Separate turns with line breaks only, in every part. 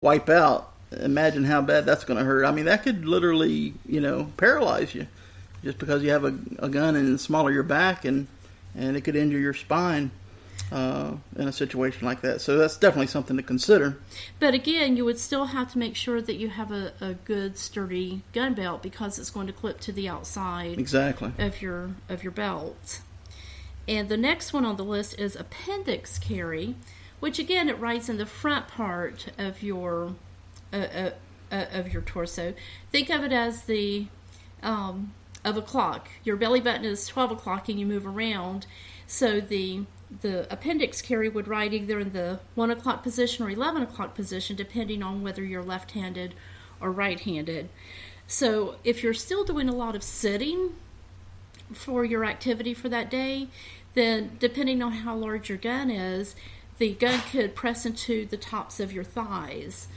wipe out. Imagine how bad that's going to hurt. I mean, that could literally, paralyze you just because you have a gun in the small of your back, and it could injure your spine in a situation like that. So that's definitely something to consider.
But again, you would still have to make sure that you have a good, sturdy gun belt, because it's going to clip to the outside
exactly
of your belt. And the next one on the list is appendix carry, which again, it rides in the front part of your torso. Think of it as the of a clock. Your belly button is 12 o'clock and you move around. So the appendix carry would ride either in the 1 o'clock position or 11 o'clock position, depending on whether you're left-handed or right-handed. So if you're still doing a lot of sitting for your activity for that day, then depending on how large your gun is, the gun could press into the tops of your thighs.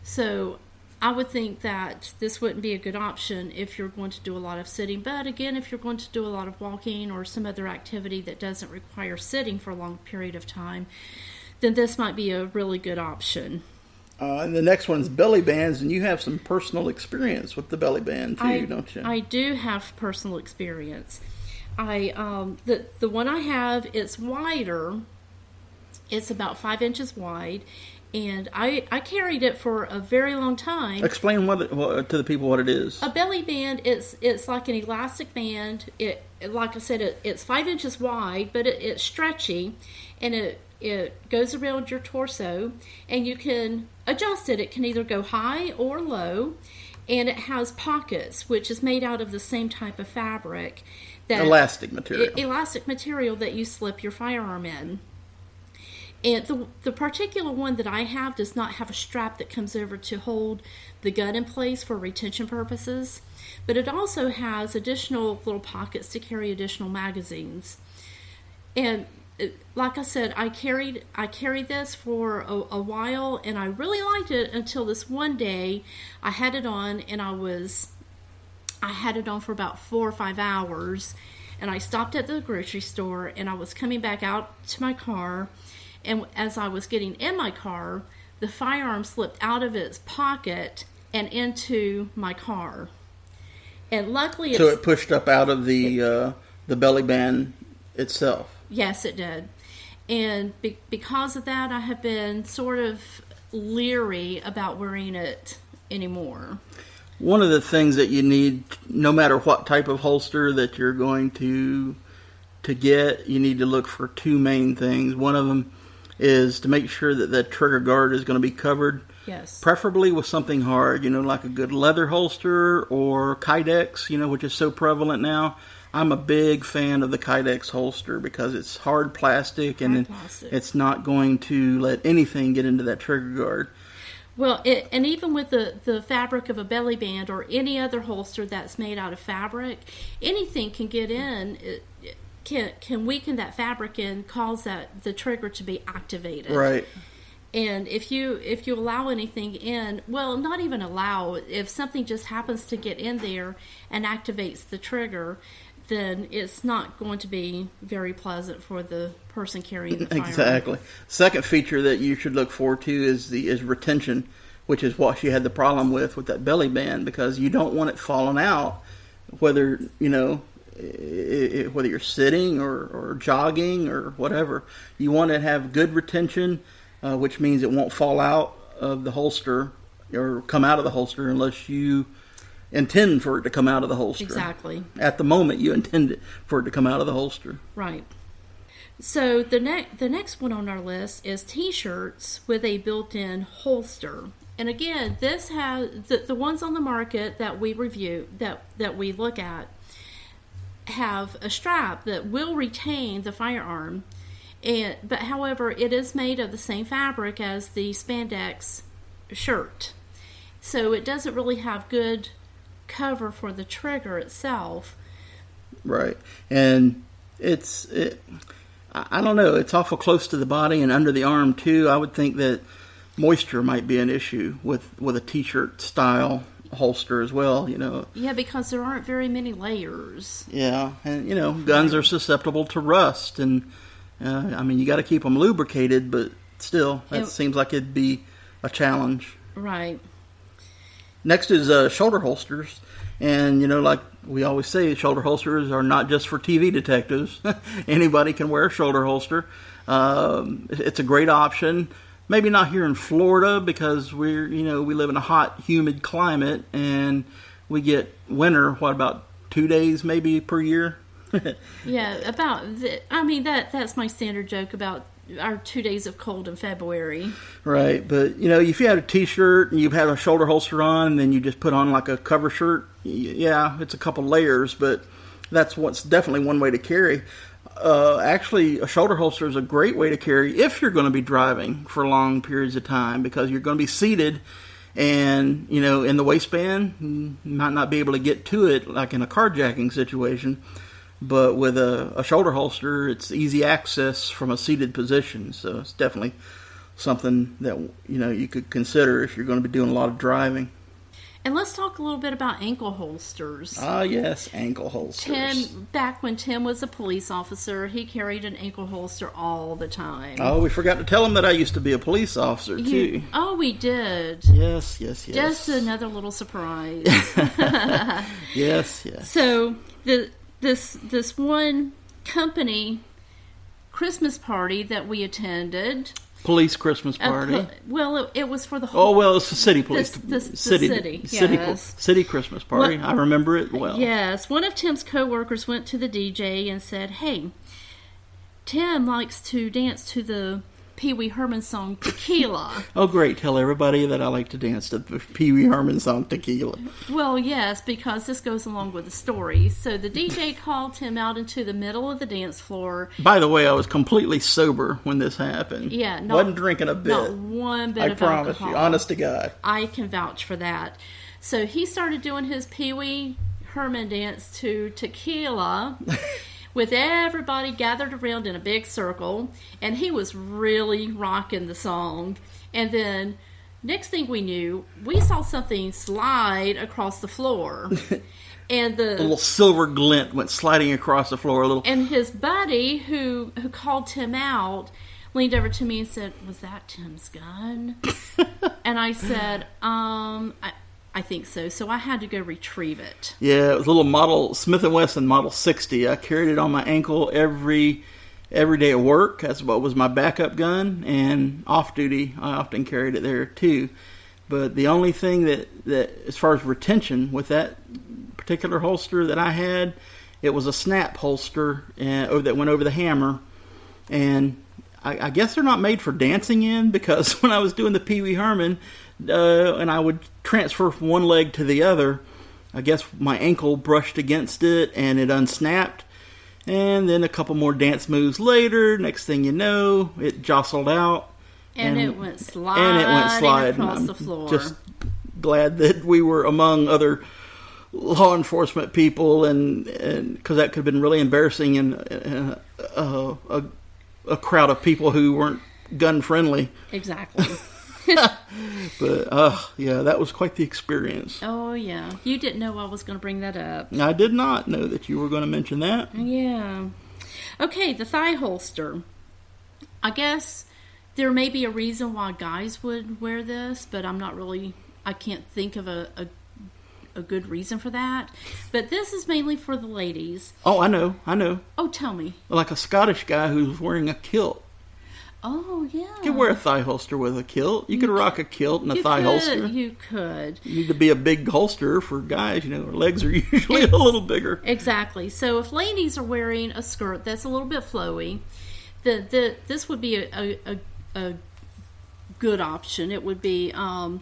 So I would think that this wouldn't be a good option if you're going to do a lot of sitting. But again, if you're going to do a lot of walking or some other activity that doesn't require sitting for a long period of time, then this might be a really good option.
And the next one is belly bands, and you have some personal experience with the belly band too, don't you?
I do have personal experience. The one I have, it's wider. It's about 5 inches wide. And I carried it for a very long time.
Explain to the people what it is.
A belly band, it's like an elastic band. Like I said, it's 5 inches wide, but it's stretchy, and it goes around your torso, and you can adjust it. It can either go high or low, and it has pockets, which is made out of the same type of fabric.
Elastic material.
Elastic material that you slip your firearm in. And the particular one that I have does not have a strap that comes over to hold the gun in place for retention purposes, but it also has additional little pockets to carry additional magazines. And like I said, I carried this for a while, and I really liked it until this one day I had it on, and I had it on for about 4 or 5 hours, and I stopped at the grocery store, and I was coming back out to my car. And as I was getting in my car, the firearm slipped out of its pocket and into my car. And luckily,
so it pushed up out of the belly band itself.
Yes, it did. And because of that, I have been sort of leery about wearing it anymore.
One of the things that you need, no matter what type of holster that you're going to get, you need to look for two main things. One of them is to make sure that that trigger guard is going to be covered.
Yes.
Preferably with something hard, like a good leather holster or Kydex, which is so prevalent now. I'm a big fan of the Kydex holster because it's hard plastic, and it's not going to let anything get into that trigger guard.
Well, and even with the fabric of a belly band or any other holster that's made out of fabric, anything can get in. Can weaken that fabric and cause the trigger to be activated.
Right.
And if you allow anything in, well, not even allow, if something just happens to get in there and activates the trigger, then it's not going to be very pleasant for the person carrying the firearm.
Exactly. Second feature that you should look forward to is retention, which is what she had the problem with that belly band, because you don't want it falling out, whether you're sitting or jogging or whatever. You want to have good retention, which means it won't fall out of the holster or come out of the holster unless you intend for it to come out of the holster.
Exactly.
At the moment, you intend for it to come out of the holster.
Right. So the next one on our list is T-shirts with a built-in holster. And again, this has the ones on the market that we review, that we look at, have a strap that will retain the firearm, but however, it is made of the same fabric as the spandex shirt, so it doesn't really have good cover for the trigger itself. Right.
And I don't know, it's awful close to the body and under the arm too. I would think that moisture might be an issue with a t-shirt style holster as well,
Yeah, because there aren't very many layers.
Yeah, and guns are susceptible to rust, and you got to keep them lubricated, but still, that seems like it'd be a challenge.
Right.
Next is shoulder holsters. And, like we always say, shoulder holsters are not just for TV detectives. Anybody can wear a shoulder holster. It's a great option. Maybe not here in Florida because we live in a hot, humid climate and we get winter, about 2 days maybe per year?
Yeah, that's my standard joke about our 2 days of cold in February. Right,
but if you had a t-shirt and you had a shoulder holster on and then you just put on like a cover shirt, yeah, it's a couple layers, but that's what's definitely one way to carry. Actually, a shoulder holster is a great way to carry if you're going to be driving for long periods of time because you're going to be seated and, in the waistband, you might not be able to get to it like in a carjacking situation. But with a shoulder holster, it's easy access from a seated position. So it's definitely something that, you could consider if you're going to be doing a lot of driving.
And let's talk a little bit about ankle holsters.
Ah, yes, ankle holsters.
Back when Tim was a police officer, he carried an ankle holster all the time.
Oh, we forgot to tell him that I used to be a police officer, too.
Oh, we did.
Yes.
Just another little surprise.
Yes.
So, this one company Christmas party that we attended.
Police Christmas party.
It was for the whole...
Oh, well, it's the city police.
The city, yes.
City Christmas party. I remember it well.
Yes. One of Tim's co-workers went to the DJ and said, "Hey, Tim likes to dance to the Pee Wee Herman song Tequila."
Oh, great. Tell everybody that I like to dance to the Pee Wee Herman song Tequila.
Well, yes, because this goes along with the story. So the DJ called Tim out into the middle of the dance floor.
By the way, I was completely sober when this happened.
Yeah.
Wasn't drinking a bit.
Not one bit of
alcohol. I promise you. Honest to God.
I can vouch for that. So he started doing his Pee Wee Herman dance to Tequila. With everybody gathered around in a big circle, and he was really rocking the song. And then, next thing we knew, we saw something slide across the floor. And a
little silver glint went sliding across the floor a little.
And his buddy, who called Tim out, leaned over to me and said, "Was that Tim's gun?" And I said, I think so. So I had to go retrieve it.
Yeah, it was a little model, Smith & Wesson Model 60. I carried it on my ankle every day at work. That's what was my backup gun. And off duty, I often carried it there too. But the only thing that as far as retention with that particular holster that I had, it was a snap holster that went over the hammer. And I guess they're not made for dancing in because when I was doing the Pee Wee Herman, and I would transfer from one leg to the other, I guess my ankle brushed against it and it unsnapped. And then a couple more dance moves later, next thing you know, it jostled out.
And it went sliding across the floor.
Just glad that we were among other law enforcement people, and because that could have been really embarrassing in a crowd of people who weren't gun friendly.
Exactly.
But yeah, that was quite the experience.
Oh yeah, you didn't know I was going to bring that up.
I did not know that you were going to mention that.
Yeah. Okay, the thigh holster. I guess there may be a reason why guys would wear this, but I can't think of a good reason for that. But this is mainly for the ladies.
Oh, I know.
Oh, tell me.
Like a Scottish guy who's wearing a kilt.
Oh, yeah.
You could wear a thigh holster with a kilt. You could rock a kilt and a thigh holster.
You could.
You need to be a big holster for guys. Our legs are usually a little bigger.
Exactly. So if ladies are wearing a skirt that's a little bit flowy, this would be a good option. It would be a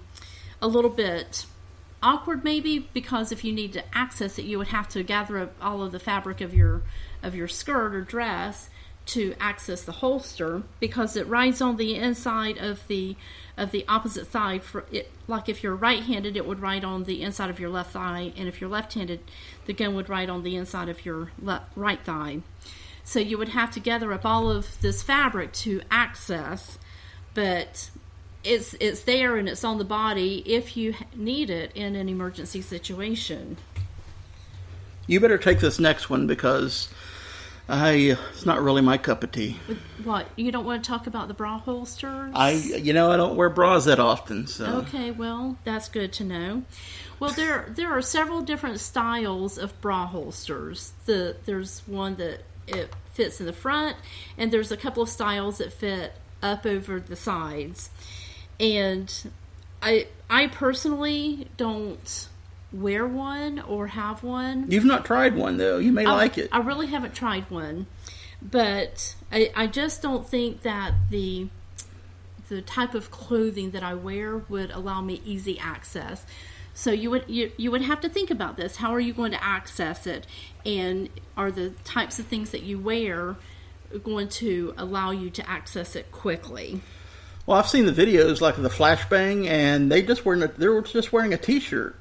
little bit awkward maybe, because if you need to access it, you would have to gather up all of the fabric of your skirt or dress to access the holster, because it rides on the inside of the opposite thigh. Like if you're right-handed, it would ride on the inside of your left thigh, and if you're left-handed, the gun would ride on the inside of your right thigh. So you would have to gather up all of this fabric to access, but it's there and it's on the body if you need it in an emergency situation.
You better take this next one, because It's not really my cup of tea.
What, you don't want to talk about the bra holsters?
I don't wear bras that often, so.
Okay, well, that's good to know. Well, there are several different styles of bra holsters. There's one that it fits in the front, and there's a couple of styles that fit up over the sides. And I personally don't wear one or have one.
You've not tried one, though. You may like it.
I really haven't tried one, but I just don't think that the type of clothing that I wear would allow me easy access. So you would have to think about this. How are you going to access it? And are the types of things that you wear going to allow you to access it quickly?
Well, I've seen the videos like the flashbang, and they were just wearing a t-shirt.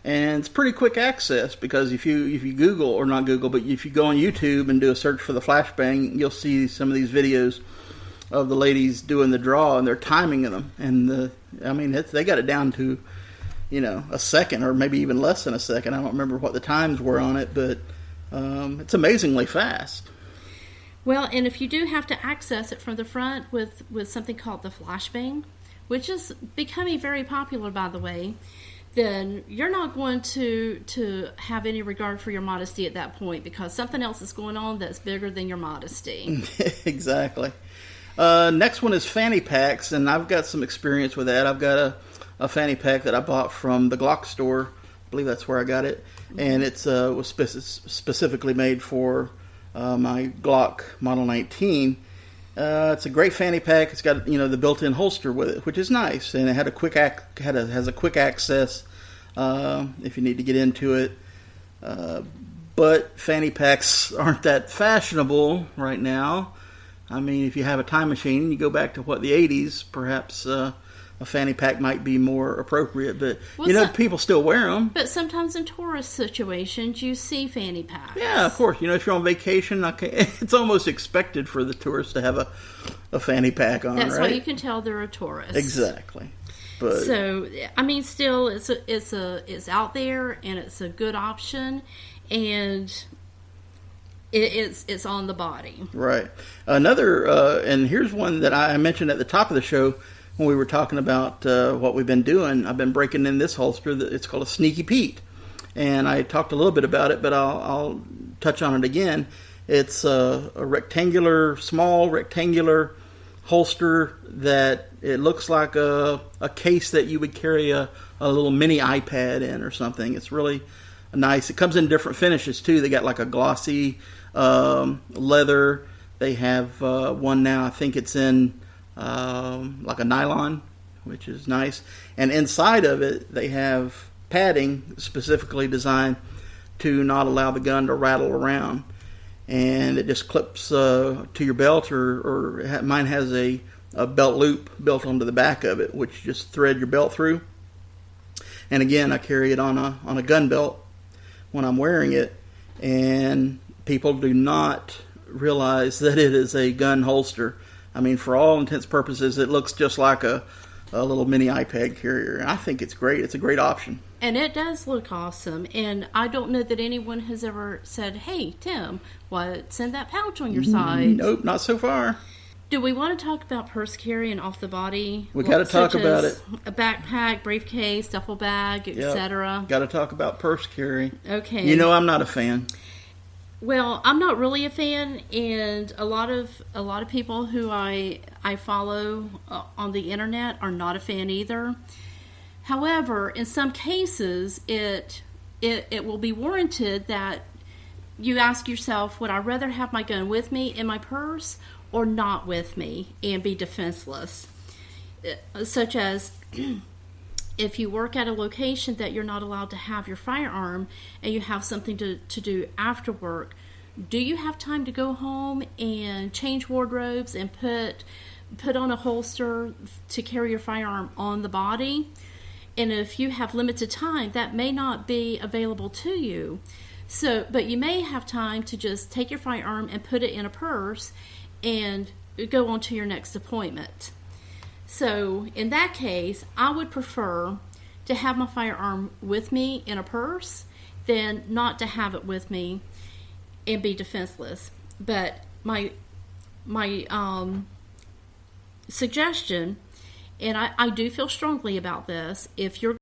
And it's pretty quick access, because if you Google, or not Google, but if you go on YouTube and do a search for the flashbang, you'll see some of these videos of the ladies doing the draw, and they're timing them. And they got it down to, a second, or maybe even less than a second. I don't remember what the times were on it, but it's amazingly fast.
Well, and if you do have to access it from the front with something called the flashbang, which is becoming very popular, by the way, then you're not going to have any regard for your modesty at that point, because something else is going on that's bigger than your modesty.
Exactly. Next one is fanny packs, and I've got some experience with that. I've got a fanny pack that I bought from the Glock store. I believe that's where I got it. And it was specifically made for my Glock Model 19. It's a great fanny pack. It's got the built-in holster with it, which is nice, and it had has a quick access if you need to get into it. But fanny packs aren't that fashionable right now. I mean, if you have a time machine and you go back to the 80s, perhaps a fanny pack might be more appropriate, but people still wear them.
But sometimes in tourist situations, you see fanny packs.
Yeah, of course. If you're on vacation, it's almost expected for the tourists to have a fanny pack on.
That's
right?
how you can tell they're a tourist.
Exactly. But
so, I mean, still, it's out there, and it's a good option, and it's on the body.
Right. Another, and here's one that I mentioned at the top of the show. When we were talking about what we've been doing, I've been breaking in this holster. It's called a Sneaky Pete. And I talked a little bit about it, but I'll touch on it again. It's a small rectangular holster that it looks like a case that you would carry a little mini iPad in or something. It's really nice. It comes in different finishes, too. They got like a glossy leather. They have one now, I think it's in like a nylon, which is nice. And inside of it, they have padding specifically designed to not allow the gun to rattle around. And it just clips to your belt, or mine has a belt loop built onto the back of it, which you just thread your belt through. And again, I carry it on a gun belt when I'm wearing it, and people do not realize that it is a gun holster. I mean, for all intents and purposes, it looks just like a little mini iPad carrier. I think it's great. It's a great option.
And it does look awesome. And I don't know that anyone has ever said, "Hey, Tim, what's in that pouch on your side?"
Nope, not so far.
Do we want to talk about purse carry and off the body?
We got to talk about it.
A backpack, briefcase, duffel bag, etc.
Got to talk about purse carry.
Okay.
I'm not a fan.
Well, I'm not really a fan, and a lot of people who I follow on the internet are not a fan either. However, in some cases, it will be warranted that you ask yourself, would I rather have my gun with me in my purse or not with me and be defenseless? Such as if you work at a location that you're not allowed to have your firearm and you have something to do after work, do you have time to go home and change wardrobes and put on a holster to carry your firearm on the body? And if you have limited time, that may not be available to you. But you may have time to just take your firearm and put it in a purse and go on to your next appointment. So in that case, I would prefer to have my firearm with me in a purse than not to have it with me and be defenseless. But my suggestion, and I do feel strongly about this, if you're